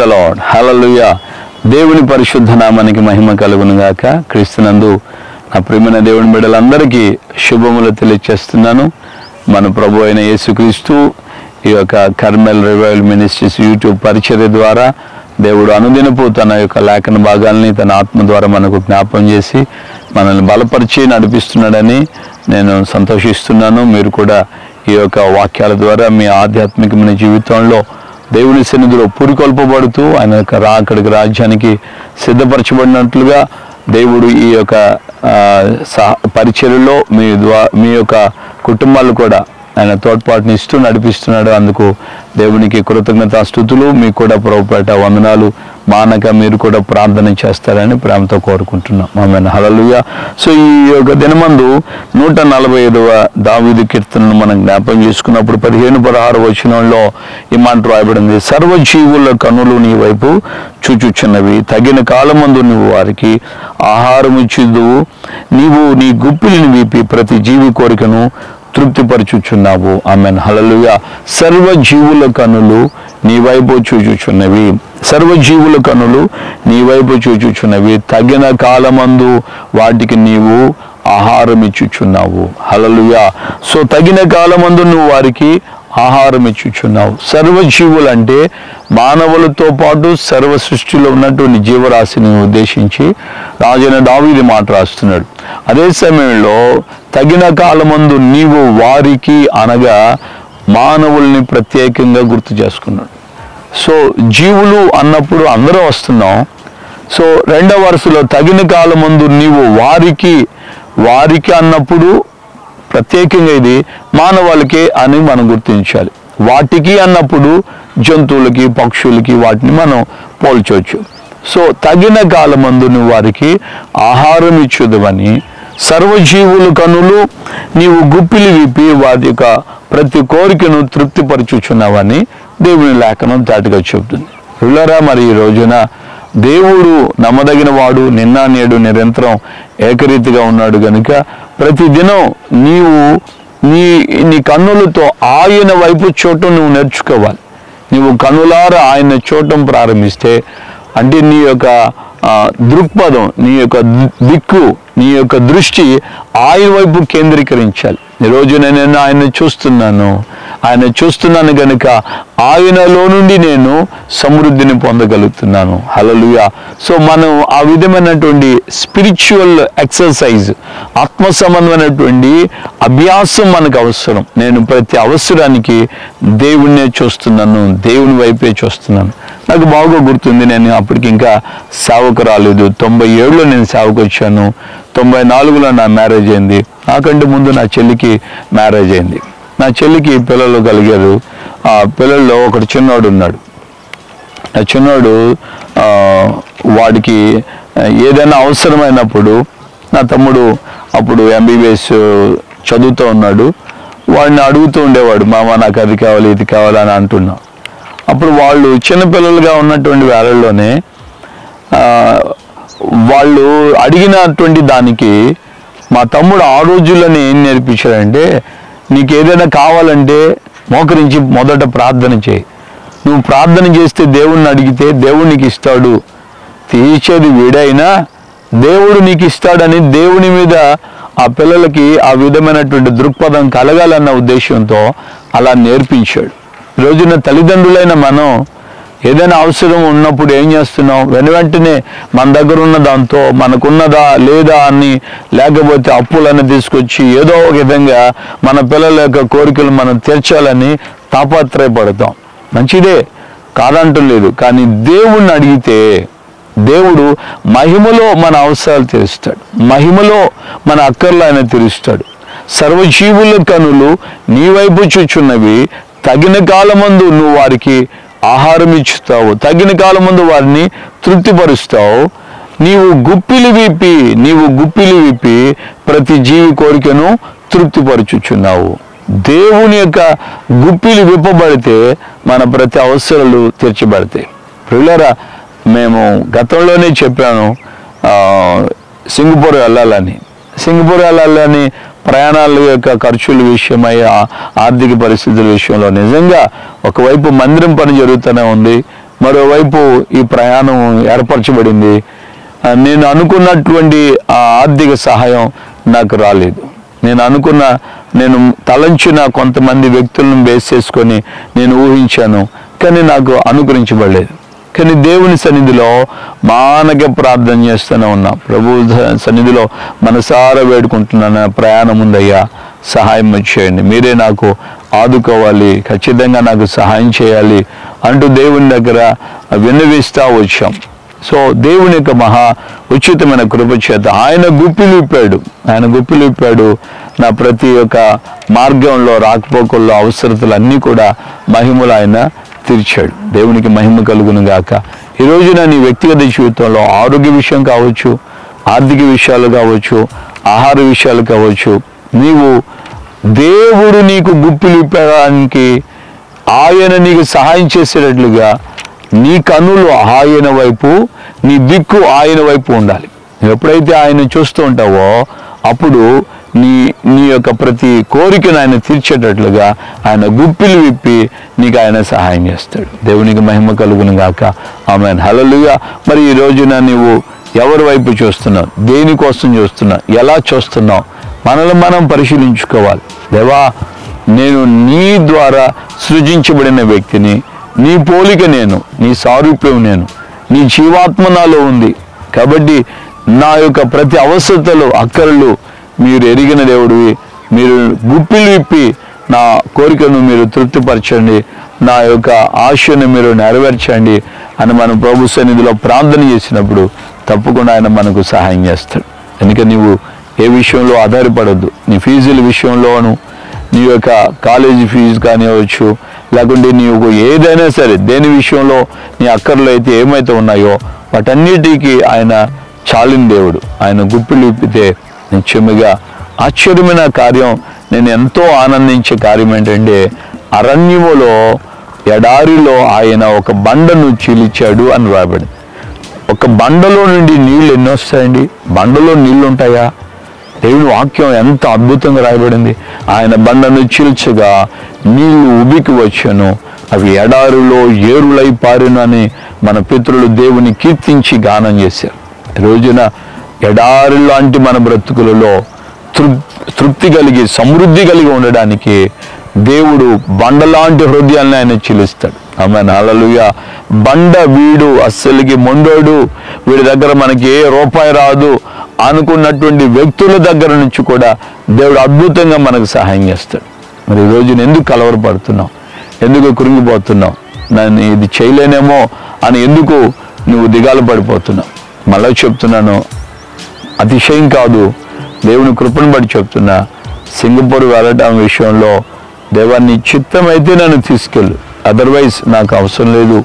The lord. హల్లెలూయా. దేవుని పరిశుద్ధ నామానికి మహిమ కలుగును గాక. క్రీస్తునందు నా ప్రియమైన దేవుని బిడ్డలందరికీ శుభములు తెలియచేస్తున్నాను. మన ప్రభు అయిన యేసుక్రీస్తు ఈ యొక్క కర్మెల్ రివైవల్ మినిస్ట్రీస్ యూట్యూబ్ పరిచర్య ద్వారా దేవుడు అనుదినపు తన యొక్క లేఖన భాగాల్ని తన ఆత్మ ద్వారా మనకు జ్ఞాపం చేసి మనల్ని బలపరిచి నడిపిస్తున్నాడని నేను సంతోషిస్తున్నాను. మీరు కూడా ఈ యొక్క వాక్యాల ద్వారా మీ ఆధ్యాత్మికమైన జీవితంలో దేవుని సన్నిధిలో పురికొల్పబడుతూ ఆయన యొక్క రాకడికి రాజ్యానికి సిద్ధపరచబడినట్లుగా దేవుడు ఈ యొక్క పరిచర్యలో మీ యొక్క కుటుంబాలు కూడా ఆయన తోడ్పాటుని ఇస్తూ నడిపిస్తున్నాడు. అందుకు దేవునికి కృతజ్ఞతాస్తుతులు. మీకు కూడా ప్రభుపేట వందనాలు. మానక మీరు కూడా ప్రార్థన చేస్తారని ప్రేమతో కోరుకుంటున్నాం. ఆమేన్. హల్లెలూయా. సో ఈ యొక్క దినమందు 145వ దావీదు కీర్తనను మనం జ్ఞాపకం చేసుకున్నప్పుడు 15-16 వచనంలో ఈ మాట రాయబడింది. సర్వజీవుల కన్నులు నీ వైపు చూచుచున్నవి, తగిన కాలమందు నువ్వు వారికి ఆహారం ఇచ్చుదువు, నీవు నీ గుప్పిలిని వీపి ప్రతి జీవి కోరికను తృప్తిపరచుచున్నావు. ఆమేన్. హల్లెలూయా. సర్వజీవుల కన్నులు నీ వైపు చూచుచున్నవి, సర్వజీవుల కన్నులు నీ వైపు చూచుచున్నవి, తగిన కాలమందు వాటికి నీవు ఆహారం ఇచ్చుచున్నావు. హల్లెలూయా. సో తగిన కాలమందు నువ్వు వారికి ఆహారం ఇచ్చుచున్నావు. సర్వజీవులు అంటే మానవులతో పాటు సర్వ సృష్టిలో ఉన్నటువంటి జీవరాశిని ఉద్దేశించి రాజైన దావీదు మాట రాస్తున్నాడు. అదే సమయంలో తగిన కాలమందు నీవు వారికి అనగా మానవుల్ని ప్రత్యేకంగా గుర్తు చేసుకున్నాడు. సో జీవులు అన్నప్పుడు అందరూ వస్తున్నాం. సో రెండవ వరుసలో తగిన కాలమందు నీవు వారికి అన్నప్పుడు ప్రత్యేకంగా ఇది మానవాళికే అని మనం గుర్తించాలి. వాటికి అన్నప్పుడు జంతువులకి పక్షులకి వాటిని మనం పోల్చవచ్చు. సో తగిన కాలమందు నువ్వు వారికి ఆహారం ఇచ్చుదవని, సర్వజీవుల కన్నులు నీవు గుప్పిలి విప్పి వాటి యొక్క ప్రతి కోరికను తృప్తిపరచుచున్నావని దేవుని లేఖనం దాటిగా చెబుతుంది. పిల్లరా, మరి ఈ రోజున దేవుడు నమ్మదగిన వాడు, నిన్న నేడు నిరంతరం ఏకరీతిగా ఉన్నాడు గనుక ప్రతిదినం నీవు నీ కన్నులతో ఆయన వైపు చూడటం నువ్వు నేర్చుకోవాలి. నువ్వు కన్నులారా ఆయన చూడటం ప్రారంభిస్తే అంటే నీ యొక్క దృక్పథం, నీ యొక్క దిక్కు, నీ యొక్క దృష్టి ఆయన వైపు కేంద్రీకరించాలి. ఈరోజు నేను ఆయన చూస్తున్నాను కనుక ఆయనలో నుండి నేను సమృద్ధిని పొందగలుగుతున్నాను. హల్లెలూయా. సో మనం ఆ విధమైనటువంటి స్పిరిచువల్ ఎక్సర్సైజ్, ఆత్మ సంబంధమైనటువంటి అభ్యాసం మనకు అవసరం. నేను ప్రతి అవసరానికి దేవుణ్ణే చూస్తున్నాను, దేవుని వైపే చూస్తున్నాను. నాకు బాగా గుర్తుంది, నేను అప్పటికి ఇంకా సేవకు రాలేదు. 97లో నేను సేవకు వచ్చాను. 94లో నా మ్యారేజ్ అయింది. నాకంటే ముందు నా చెల్లికి మ్యారేజ్ అయింది. నా చెల్లికి పిల్లలు కలిగారు. ఆ పిల్లల్లో ఒకడు చిన్నోడు ఉన్నాడు. ఆ చిన్నోడు వాడికి ఏదైనా అవసరమైనప్పుడు నా తమ్ముడు అప్పుడు MBBS చదువుతూ ఉన్నాడు. వాడిని అడుగుతూ ఉండేవాడు, మామ నాకు అది కావాలి ఇది కావాలని అంటున్నా. అప్పుడు వాళ్ళు చిన్నపిల్లలుగా ఉన్నటువంటి వేళల్లోనే వాళ్ళు అడిగినటువంటి దానికి మా తమ్ముడు ఆ రోజుల్లోనే ఏం నేర్పించాడంటే, నీకు ఏదైనా కావాలంటే మోకరించి మొదట ప్రార్థన చేయి. నువ్వు ప్రార్థన చేస్తే దేవుణ్ణి అడిగితే దేవుడు నీకు ఇస్తాడు. తీర్చేది వీడైనా దేవుడు నీకు ఇస్తాడని దేవుని మీద ఆ పిల్లలకి ఆ విధమైనటువంటి దృక్పథం కలగాలన్న ఉద్దేశంతో అలా నేర్పించాడు. ఈరోజున తల్లిదండ్రులైన మనం ఏదైనా అవసరం ఉన్నప్పుడు ఏం చేస్తున్నాం? వెంటనే మన దగ్గర ఉన్న దాంతో మనకున్నదా లేదా అని, లేకపోతే అప్పులన్నీ తీసుకొచ్చి ఏదో ఒక విధంగా మన పిల్లల యొక్క కోరికలు మనం తీర్చాలని తాపత్రయపడతాం. మంచిదే, కాదంటం లేదు. కానీ దేవుణ్ణి అడిగితే దేవుడు మహిమలో మన అవసరాలు తీరుస్తాడు, మహిమలో మన అక్కర్లు ఆయన తీరుస్తాడు. సర్వజీవుల కనులు నీ వైపు చూచున్నవి, తగిన కాలమందు నువ్వు వారికి ఆహారం ఇచ్చుతావు, తగిన కాలమందు వారిని తృప్తిపరుస్తావు. నీవు గుప్పిలి విప్పి ప్రతి జీవి కోరికను తృప్తిపరచుచున్నావు. దేవుని యొక్క గుప్పిలి విప్పబడితే మన ప్రతి అవసరాలు తీర్చబడతాయి. పిల్లరా, మేము గతంలోనే చెప్పాను సింగపూర్ వెళ్ళాలని ప్రయాణాల యొక్క ఖర్చుల విషయమై, ఆర్థిక పరిస్థితుల విషయంలో నిజంగా ఒకవైపు మందిరం పని జరుగుతూనే ఉంది, మరోవైపు ఈ ప్రయాణం ఏర్పరచబడింది. నేను అనుకున్నటువంటి ఆ ఆర్థిక సహాయం నాకు రాలేదు. నేను తలంచిన కొంతమంది వ్యక్తులను బేస్ చేసుకొని నేను ఊహించాను, కానీ నాకు అనుగ్రహించబడలేదు. కానీ దేవుని సన్నిధిలో మానక ప్రార్థన చేస్తూనే ఉన్నా. ప్రభు సన్నిధిలో మనసారా వేడుకుంటున్నాను, ప్రయాణం ఉందయ్యా, సహాయం చేయండి, మీరే నాకు ఆదుకోవాలి, ఖచ్చితంగా నాకు సహాయం చేయాలి అంటూ దేవుని దగ్గర విన్నవిస్తూ వచ్చాం. సో దేవుని యొక్క మహా ఉచితమైన కృప చేత ఆయన గుప్పిలు విప్పాడు. నా ప్రతి ఒక్క మార్గంలో, రాకపోకల్లో అవసరతలు అన్నీ కూడా మహిమలు ఆయన తీర్చాడు. దేవునికి మహిమ కలుగును గాక. ఈ రోజున నీ వ్యక్తిగత జీవితంలో ఆరోగ్య విషయం కావచ్చు, ఆర్థిక విషయాలు కావచ్చు, ఆహార విషయాలు కావచ్చు, నీవు దేవుడు నీకు గుప్పిలు విప్పడానికి, ఆయన నీకు సహాయం చేసేటట్లుగా నీ కన్నులు ఆయన వైపు, నీ దిక్కు ఆయన వైపు ఉండాలి. ఎప్పుడైతే ఆయన చూస్తూ ఉంటావో అప్పుడు నీ యొక్క ప్రతి కోరికను ఆయన తీర్చేటట్లుగా ఆయన గుప్పిలు విప్పి నీకు ఆయన సహాయం చేస్తాడు. దేవునికి మహిమ కలుగును గాక. ఆమేన్. హల్లెలూయా. మరి ఈ రోజున నీవు ఎవరి వైపు చూస్తున్నావు, దేనికోసం చూస్తున్నావు, ఎలా చూస్తున్నావు, మనల్ని మనం పరిశీలించుకోవాలి. దేవా, నేను నీ ద్వారా సృజించబడిన వ్యక్తిని, నీ పోలిక నేను, నీ సారూప్యం నేను, నీ జీవాత్మ నాలో ఉంది. కాబట్టి నా యొక్క ప్రతి అవసరతలు, అక్కర్లు మీరు ఎరిగిన దేవుడివి. మీరు గుప్పిలు విప్పి నా కోరికను మీరు తృప్తిపరచండి, నా యొక్క ఆశను మీరు నెరవేర్చండి అని మనం ప్రభు సన్నిధిలో ప్రార్థన చేసినప్పుడు తప్పకుండా ఆయన మనకు సహాయం చేస్తాడు. ఎందుకంటే నీవు ఏ విషయంలో ఆధారపడద్దు. నీ ఫీజుల విషయంలోను, నీ యొక్క కాలేజీ ఫీజు కానివ్వచ్చు, లేకుంటే నీవు ఏదైనా సరే దేని విషయంలో నీ అక్కర్లు అయితే ఏమైతే ఉన్నాయో వాటన్నిటికీ ఆయన చాలిన దేవుడు. ఆయన గుప్పిలు విప్పితే నిత్యముగా ఆశ్చర్యమైన కార్యం, నేను ఎంతో ఆనందించే కార్యం ఏంటంటే, అరణ్యములో ఎడారిలో ఆయన ఒక బండను చీల్చాడు అని రాబడింది. ఒక బండలో నుండి నీళ్ళు ఎన్ని వస్తాయండి? బండలో నీళ్ళు ఉంటాయా? దేవుని వాక్యం ఎంత అద్భుతంగా రాయబడింది. ఆయన బండను చీల్చగా నీళ్లు ఉబికి వచ్చాను, అవి ఎడారిలో ఏరులై పారును అని మన పితరులు దేవుని కీర్తించి గానం చేశారు. ఈ రోజున ఎడారి లాంటి మన బ్రతుకులలో తృప్తి కలిగి, సమృద్ధి కలిగి ఉండడానికి దేవుడు బండలాంటి హృదయాన్ని ఆయన చీలుస్తాడు. ఆమేన్. హల్లెలూయా. బండ వీడు అస్సలకి మొండోడు, వీడి దగ్గర మనకి ఏ రూపాయి రాదు అనుకున్నటువంటి వ్యక్తుల దగ్గర నుంచి కూడా దేవుడు అద్భుతంగా మనకు సహాయం చేస్తాడు. మరి ఈ రోజున ఎందుకు కలవరపడుతున్నావు, ఎందుకు కృంగిపోతున్నావు, నన్ను ఇది చేయలేనేమో అని ఎందుకు నువ్వు దిగాలు పడిపోతున్నావు? మళ్ళీ చెప్తున్నాను, అతిశయం కాదు, దేవుని కృపను బట్టి చెప్తున్నా. సింగపూర్ వెళ్ళటం విషయంలో దేవాన్ని చిత్తమైతే నన్ను తీసుకెళ్ళు, అదర్వైజ్ నాకు అవసరం లేదు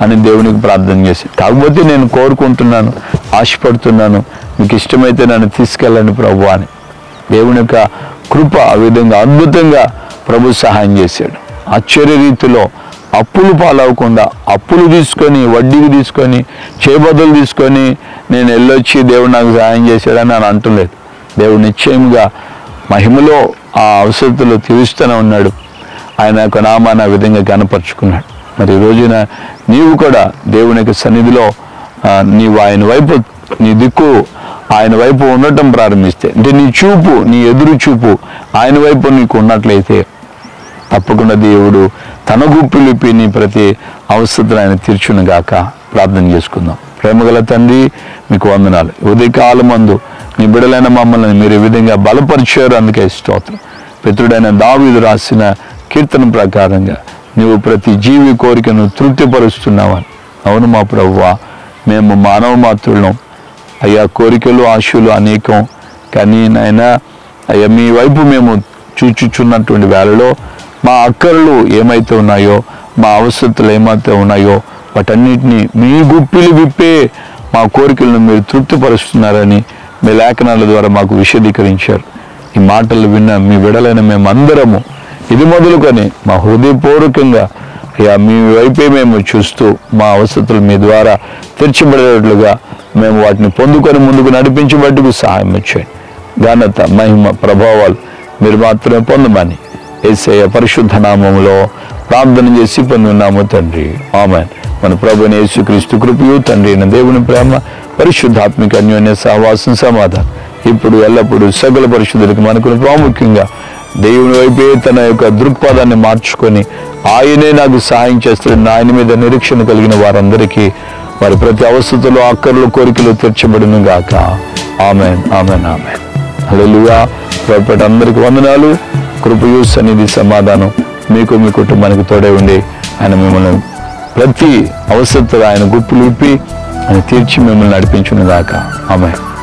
అని దేవునికి ప్రార్థన చేసి, కాకపోతే నేను కోరుకుంటున్నాను, ఆశపడుతున్నాను, మీకు ఇష్టమైతే నన్ను తీసుకెళ్ళండి ప్రభు అని. దేవుని యొక్క కృప ఆ విధంగా అద్భుతంగా ప్రభు సహాయం చేశాడు. ఆశ్చర్య రీతిలో అప్పులు పాలవకుండా, అప్పులు తీసుకొని, వడ్డీకి తీసుకొని, చేబదులు తీసుకొని నేను వెళ్ళొచ్చి దేవుడు నాకు సహాయం చేశాడని నేను అంటలేదు. దేవుడు నిశ్చయంగా మహిమలో ఆ అవసరతలు తీరుస్తూనే ఉన్నాడు. ఆయన యొక్క నామాన్ని ఆ విధంగా కనపరుచుకున్నాడు. మరి ఈ రోజున నీవు కూడా దేవుని యొక్క సన్నిధిలో నీవు ఆయన వైపు, నీ దిక్కు ఆయన వైపు ఉండటం ప్రారంభిస్తే, అంటే నీ చూపు, నీ ఎదురు చూపు ఆయన వైపు నీకు ఉన్నట్లయితే తప్పకుండా దేవుడు తన గుప్పిలు విప్పి నీ ప్రతి అవసరతను ఆయన తీర్చును గాక. ప్రార్థన చేసుకుందాం. ప్రేమగల తండ్రి, మీకు వందనాలు. ఉదయకాలమందు నీ బిడ్డలైన మమ్మల్ని మీరు ఈ విధంగా బలపరిచారు, అందుకే స్తోత్రం. పితృడైన దావీదు రాసిన కీర్తన ప్రకారంగా నీవు ప్రతి జీవి కోరికను తృప్తిపరుస్తున్నావని. అవును మా ప్రభువా, మేము మానవ మాతృలం అయ్యా, కోరికలు ఆశలు అనేకం, కానీ నాయనా అయ్యా మీ వైపు మేము చూచుచున్నటువంటి వేళలో మా అక్కర్లు ఏమైతే ఉన్నాయో, మా అవసరతలు ఏమైతే ఉన్నాయో వాటన్నిటినీ మీ గుప్పిలు విప్పే మా కోరికలను మీరు తృప్తిపరుస్తున్నారని మీ లేఖనాల ద్వారా మాకు విశదీకరించారు. ఈ మాటలు విన్న మీ బిడ్డలైన మేమందరము ఇది మొదలుకొని మా హృదయపూర్వకంగా అయ్యా మీ వైపే మేము చూస్తూ మా అవసరతలు మీ ద్వారా తీర్చబడేటట్లుగా మేము వాటిని పొందుకొని ముందుకు నడిపించబట్టుకు సహాయం చేయండి. ఘనత, మహిమ, ప్రభావాలు మీరు మాత్రమే పొందమని యేసయ్య పరిశుద్ధ నామములో ప్రార్థన చేసి పొంది ఉన్నాము తండ్రి. ఆమేన్. మన ప్రభువైన యేసుక్రీస్తు కృపయు తండ్రి అయిన దేవుని ప్రేమ పరిశుద్ధాత్మిక అన్యోన్య సహవాసం సమాధానం ఇప్పుడు ఎల్లప్పుడూ సకల పరిశుద్ధులకు మనకు ప్రాముఖ్యంగా దేవుని వైపే తన యొక్క దృక్పథాన్ని మార్చుకొని ఆయనే నాకు సహాయం చేస్తాడని ఆయన మీద నిరీక్షణ కలిగిన వారందరికీ వారి ప్రతి అవస్థలో అక్కర్లు కోరికలు తీర్చబడును గాక. ఆమేన్, ఆమేన్, ఆమేన్. హల్లెలూయా. ప్రభుపేట అందరికీ వందనాలు. కృపయు సన్నిధి సమాధానం మీకు మీ కుటుంబానికి తోడై ఉండి ఆయన మిమ్మల్ని ప్రతి అవసరతలో ఆయన గుప్పులు విప్పి ఆయన తీర్చి మిమ్మల్ని నడిపించును గాక. ఆమేన్.